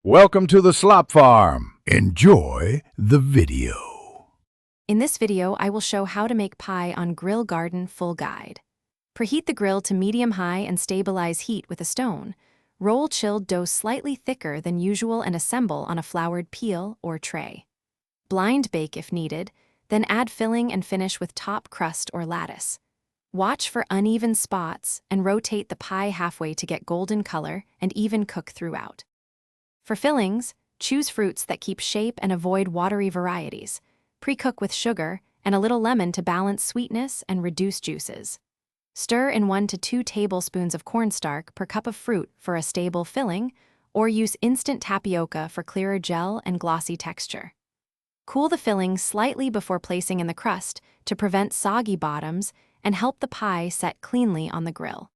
Welcome to the Slop Farm. Enjoy the video. In this video, I will show how to make pie on Grill Garden full guide. Preheat the grill to medium-high and stabilize heat with a stone. Roll chilled dough slightly thicker than usual and assemble on a floured peel or tray. Blind bake if needed, then add filling and finish with top crust or lattice. Watch for uneven spots and rotate the pie halfway to get golden color and even cook throughout. For fillings, choose fruits that keep shape and avoid watery varieties. Pre-cook with sugar and a little lemon to balance sweetness and reduce juices. Stir in 1 to 2 tablespoons of cornstarch per cup of fruit for a stable filling, or use instant tapioca for clearer gel and glossy texture. Cool the filling slightly before placing in the crust to prevent soggy bottoms and help the pie set cleanly on the grill.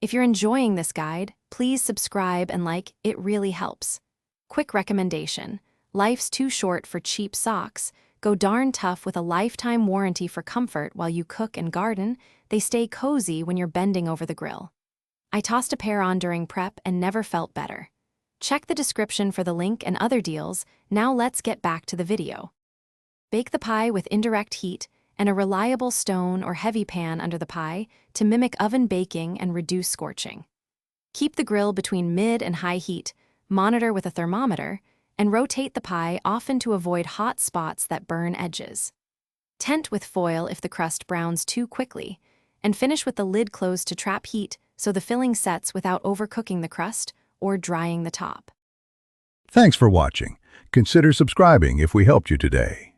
If you're enjoying this guide, please subscribe and like, it really helps. Quick recommendation: life's too short for cheap socks. Go darn tough with a lifetime warranty for comfort while you cook and garden. They stay cozy when you're bending over the grill. I tossed a pair on during prep and never felt better. Check the description for the link and other deals. Now let's get back to the video. Bake the pie with indirect heat and a reliable stone or heavy pan under the pie to mimic oven baking and reduce scorching. Keep the grill between mid and high heat, monitor with a thermometer, and rotate the pie often to avoid hot spots that burn edges. Tent with foil if the crust browns too quickly, and finish with the lid closed to trap heat so the filling sets without overcooking the crust or drying the top. Thanks for watching. Consider subscribing if we helped you today.